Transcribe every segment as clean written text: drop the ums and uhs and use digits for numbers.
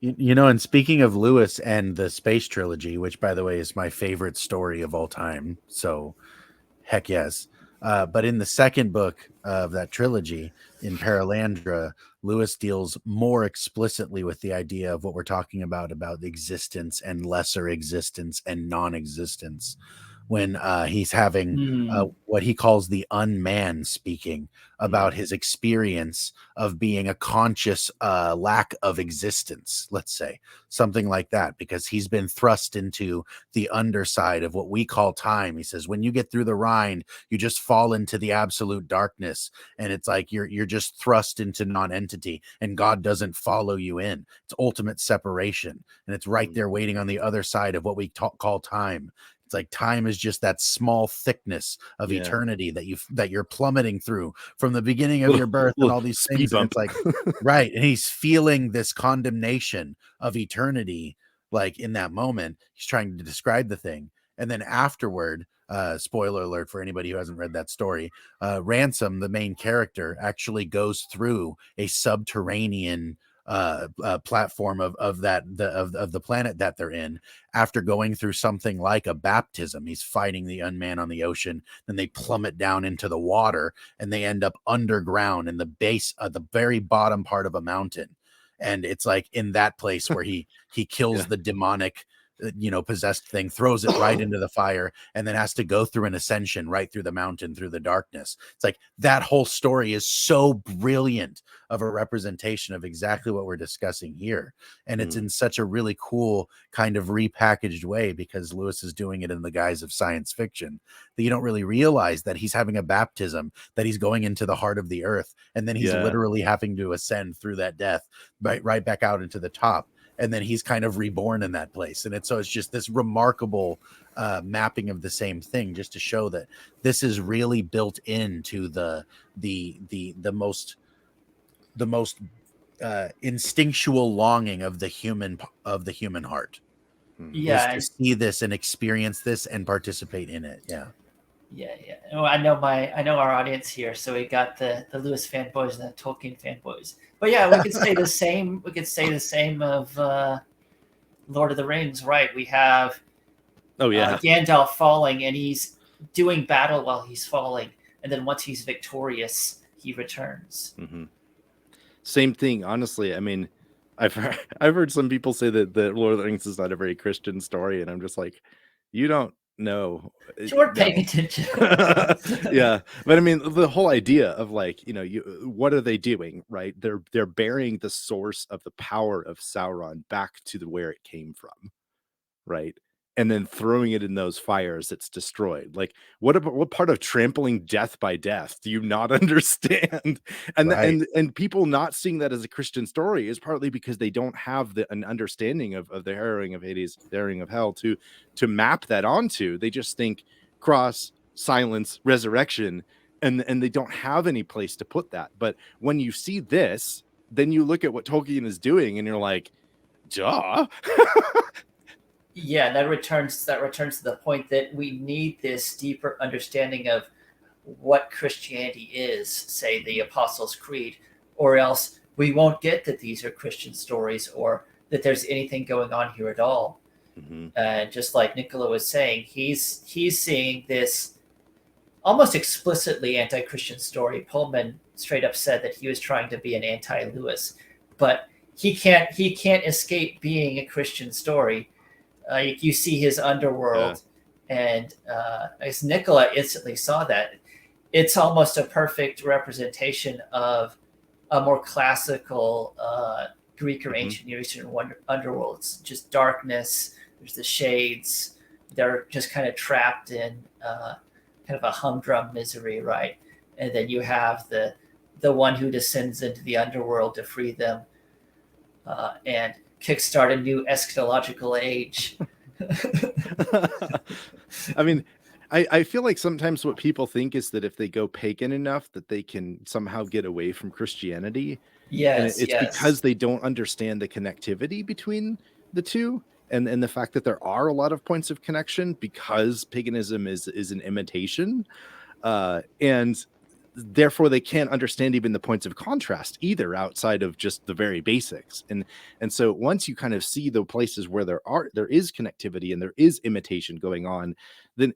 And speaking of Lewis and the space trilogy, which by the way is my favorite story of all time, so heck yes. But in the second book of that trilogy, in Paralandra, Lewis deals more explicitly with the idea of what we're talking about existence and lesser existence and non-existence. When he's having Hmm. what he calls the unman speaking about Mm. his experience of being a conscious lack of existence, let's say, something like that, because he's been thrust into the underside of what we call time. He says, when you get through the rind, you just fall into the absolute darkness, and it's like you're just thrust into non-entity, and God doesn't follow you in. It's ultimate separation, and it's right Mm. there waiting on the other side of what we call time. It's like time is just that small thickness of Yeah. eternity that you're plummeting through from the beginning of Little, your birth and little all these speed things. And bump. it's like, right. And he's feeling this condemnation of eternity, like in that moment. He's trying to describe the thing. And then afterward, spoiler alert for anybody who hasn't read that story, Ransom, the main character, actually goes through a subterranean platform of the planet that they're in, after going through something like a baptism. He's fighting the unman on the ocean, then they plummet down into the water, and they end up underground in the base of the very bottom part of a mountain. And it's like in that place where he kills Yeah. the demonic possessed thing, throws it right into the fire, and then has to go through an ascension right through the mountain, through the darkness. It's like that whole story is so brilliant of a representation of exactly what we're discussing here. And it's Mm. in such a really cool kind of repackaged way, because Lewis is doing it in the guise of science fiction, that you don't really realize that he's having a baptism, that he's going into the heart of the earth, and then he's Yeah. literally having to ascend through that death right back out into the top, and then he's kind of reborn in that place. And it's just this remarkable mapping of the same thing, just to show that this is really built into the most instinctual longing of the human heart, Mm. is Yeah, to see this and experience this and participate in it. Yeah. yeah, yeah. Oh, I know our audience here, so we got the Lewis fanboys and the Tolkien fanboys. But yeah, we could say the same. We could say the same of Lord of the Rings, right? We have Oh yeah. Gandalf falling, and he's doing battle while he's falling, and then once he's victorious, he returns. Hmm. Same thing. Honestly, I mean, I've heard some people say that Lord of the Rings is not a very Christian story, and I'm just like, you don't know. You weren't paying No. attention. Yeah, but I mean, the whole idea of like, what are they doing, right? They're burying the source of the power of Sauron back to where it came from, right? And then throwing it in those fires, it's destroyed. Like, what part of trampling death by death do you not understand? And Right. and people not seeing that as a Christian story is partly because they don't have an understanding of the harrowing of Hades, the harrowing of hell to map that onto. They just think cross, silence, resurrection, and they don't have any place to put that. But when you see this, then you look at what Tolkien is doing, and you're like, duh. Yeah, that returns to the point that we need this deeper understanding of what Christianity is, say the Apostles' Creed, or else we won't get that these are Christian stories or that there's anything going on here at all. Mm-hmm. And just like Nicola was saying, he's seeing this almost explicitly anti-Christian story. Pullman straight up said that he was trying to be an anti-Lewis, but he can't escape being a Christian story. You see his underworld, and as Nicola instantly saw that, it's almost a perfect representation of a more classical Greek or ancient Near Eastern underworld. It's just darkness. There's the shades. They're just kind of trapped in kind of a humdrum misery, right? And then you have the one who descends into the underworld to free them and kickstart a new eschatological age. I mean, I feel like sometimes what people think is that if they go pagan enough that they can somehow get away from Christianity. And Yes, it's yes. because they don't understand the connectivity between the two, and the fact that there are a lot of points of connection because paganism is an imitation. And therefore they can't understand even the points of contrast either, outside of just the very basics. And so once you kind of see the places where there is connectivity and there is imitation going on, then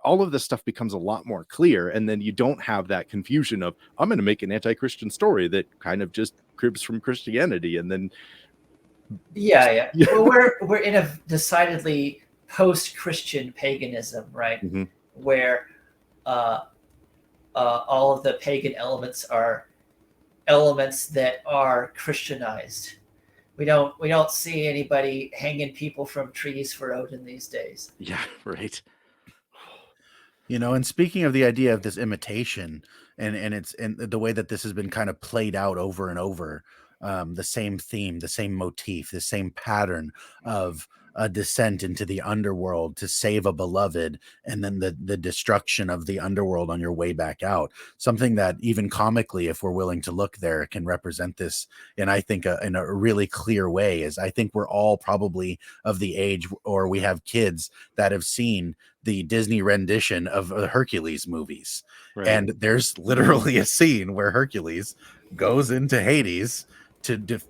all of this stuff becomes a lot more clear. And then you don't have that confusion of, I'm going to make an anti-Christian story that kind of just cribs from Christianity. And then yeah. Well, we're in a decidedly post-Christian paganism, right? Mm-hmm. Where all of the pagan elements are elements that are Christianized. We don't see anybody hanging people from trees for Odin these days. Yeah, right. And speaking of the idea of this imitation and the way that this has been kind of played out over and over, the same theme, the same motif, the same pattern of a descent into the underworld to save a beloved, and then the destruction of the underworld on your way back out. Something that even comically, if we're willing to look there, can represent this. And I think in a really clear way is, I think we're all probably of the age, or we have kids that have seen the Disney rendition of the Hercules movies. Right. And there's literally a scene where Hercules goes into Hades to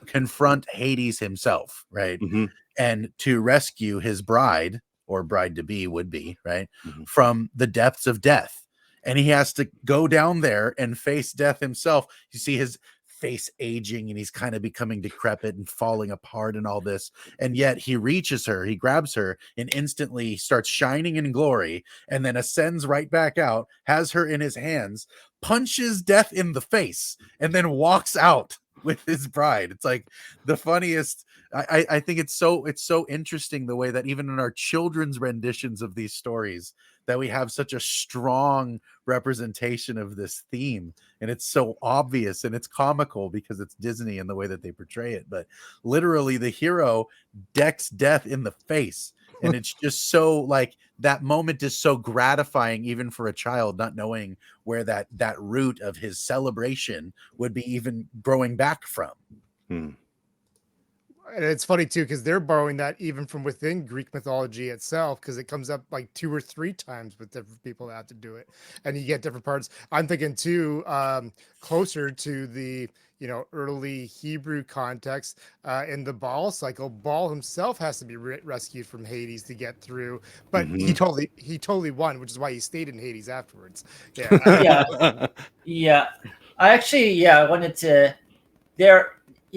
confront Hades himself, right? Mm-hmm. And to rescue his bride, or bride to be would be, right, mm-hmm. from the depths of death. And he has to go down there and face death himself. You see his face aging, and he's kind of becoming decrepit and falling apart and all this. And yet he reaches her, he grabs her, and instantly starts shining in glory, and then ascends right back out, has her in his hands, punches death in the face, and then walks out with his bride. It's like the funniest. I think it's so interesting the way that even in our children's renditions of these stories, that we have such a strong representation of this theme. And it's so obvious, and it's comical because it's Disney and the way that they portray it. But literally the hero decks death in the face. And it's just so, like, that moment is so gratifying, even for a child, not knowing where that root of his celebration would be even growing back from. And it's funny too, because they're borrowing that even from within Greek mythology itself, because it comes up like 2 or 3 times with different people that have to do it, and you get different parts. I'm thinking too, closer to the early Hebrew context, in the Baal cycle. Baal himself has to be rescued from Hades to get through, but he totally won, which is why he stayed in Hades afterwards. Yeah. I wanted to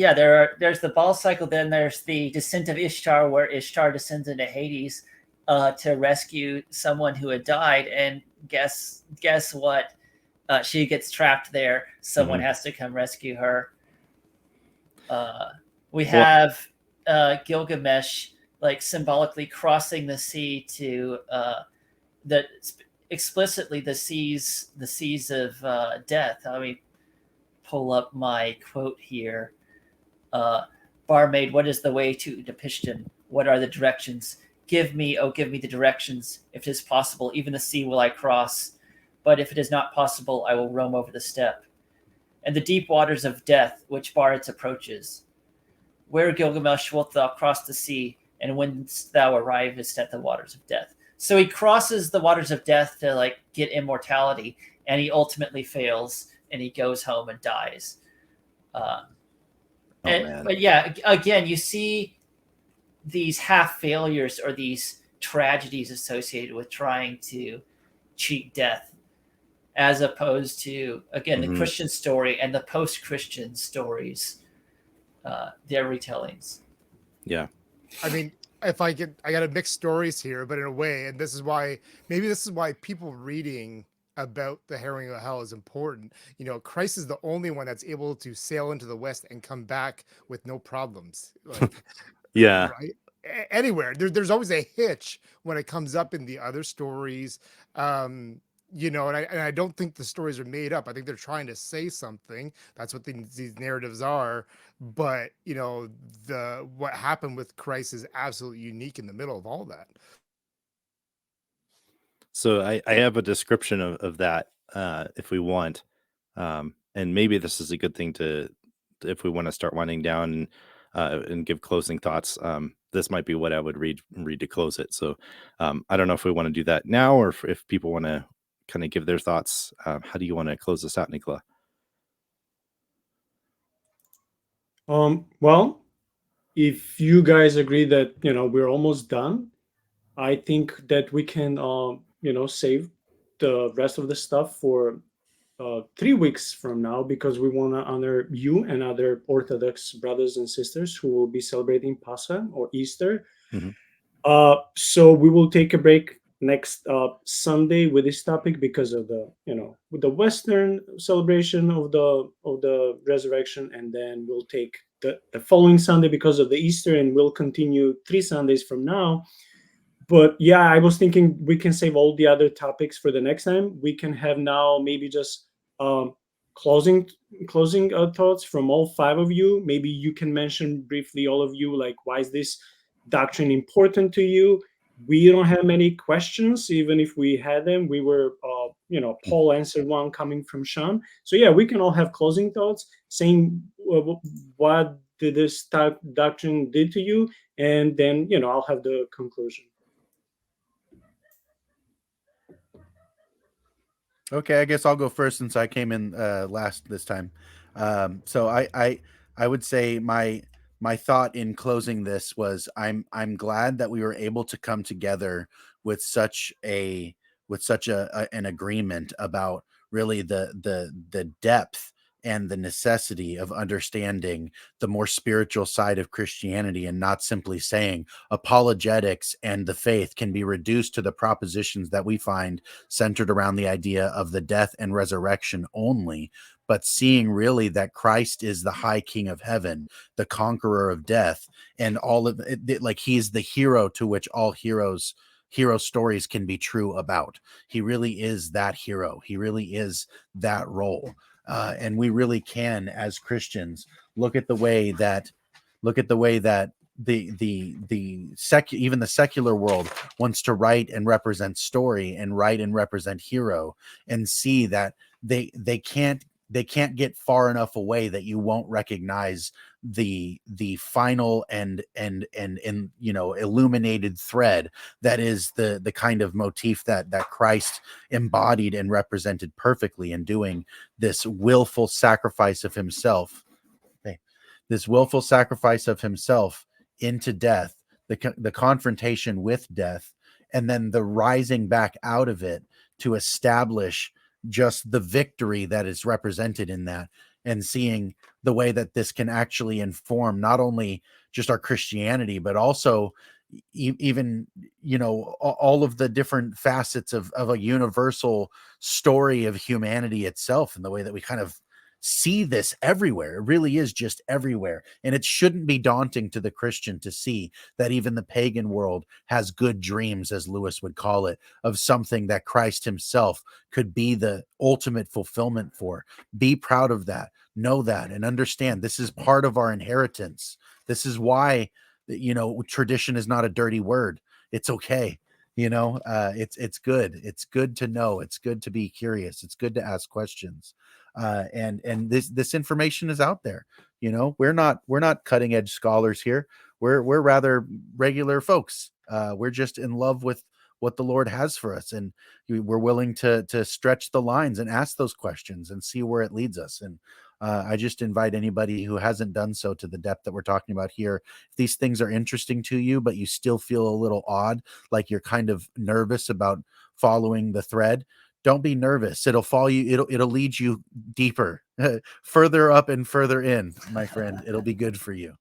there's the Baal cycle, then there's the descent of Ishtar, where Ishtar descends into Hades to rescue someone who had died, and guess what? She gets trapped there. Someone has to come rescue her. We have Gilgamesh like symbolically crossing the sea to explicitly the seas of death. Let me pull up my quote here. Barmaid, what is the way to Depiston? What are the directions? Give me the directions. If it is possible, even the sea will I cross. But if it is not possible, I will roam over the steppe. And the deep waters of death, which bar its approaches. Where, Gilgamesh, wilt thou cross the sea, and whence thou arrivest at the waters of death? So he crosses the waters of death to like get immortality, and he ultimately fails, and he goes home and dies. But yeah, again, you see these half failures or these tragedies associated with trying to cheat death, as opposed to, again, the Christian story and the post-Christian stories, their retellings. Yeah. I mean, I got to mix stories here, but in a way, and this is why people reading about the Harrowing of Hell is important. Christ is the only one that's able to sail into the West and come back with no problems. Like, yeah. Right? Anywhere. There's always a hitch when it comes up in the other stories. And I don't think the stories are made up. I think they're trying to say something. That's what these narratives are. But, what happened with Christ is absolutely unique in the middle of all that. So I have a description of that, if we want, and maybe this is a good thing if we want to start winding down and give closing thoughts. This might be what I would read to close it. So I don't know if we want to do that now, or if people want to kind of give their thoughts. How do you want to close this out, Nicola? Well, if you guys agree that we're almost done, I think that we can save the rest of the stuff for 3 weeks from now, because we want to honor you and other Orthodox brothers and sisters who will be celebrating Pascha or Easter. Mhm. So we will take a break next Sunday with this topic because of the with the Western celebration of the resurrection, and then we'll take the following Sunday because of the Easter, and we'll continue 3 Sundays from now. But yeah, I was thinking we can save all the other topics for the next time. We can have now maybe just um, closing thoughts from all 5 of you. Maybe you can mention briefly, all of you, like, why is this doctrine important to you? We don't have many questions. Even if we had them, we were Paul answered one coming from Sean. So yeah, we can all have closing thoughts saying what did this doctrine did to you, and then I'll have the conclusion. Okay, I guess I'll go first since I came in last this time. So I would say my thought in closing this was I'm glad that we were able to come together with such an agreement about really the depth and the necessity of understanding the more spiritual side of Christianity, and not simply saying apologetics and the faith can be reduced to the propositions that we find centered around the idea of the death and resurrection only, but seeing really that Christ is the high king of heaven, the conqueror of death, and all of it, like he's the hero to which all hero stories can be true about. He really is that hero. He really is that role. And we really can, as Christians, look at the way that even the secular world wants to write and represent story and write and represent hero, and see that they can't get far enough away that you won't recognize the final and illuminated thread that is the kind of motif that Christ embodied and represented perfectly in doing this willful sacrifice of himself. This willful sacrifice of himself into death, the confrontation with death, and then the rising back out of it to establish just the victory that is represented in that, and seeing the way that this can actually inform not only just our Christianity, but also even all of the different facets of a universal story of humanity itself, and the way that we kind of see this everywhere. It really is just everywhere. And it shouldn't be daunting to the Christian to see that even the pagan world has good dreams, as Lewis would call it, of something that Christ himself could be the ultimate fulfillment for. Be proud of that. Know that and understand this is part of our inheritance. This is why, tradition is not a dirty word. It's okay. It's good. It's good to know. It's good to be curious. It's good to ask questions. And this information is out there. We're not cutting edge scholars here. We're rather regular folks. We're just in love with what the Lord has for us, and we're willing to stretch the lines and ask those questions and see where it leads us. And I just invite anybody who hasn't done so to the depth that we're talking about here. If these things are interesting to you, but you still feel a little odd, like you're kind of nervous about following the thread, don't be nervous. It'll lead you deeper, further up and further in, my friend. It'll be good for you.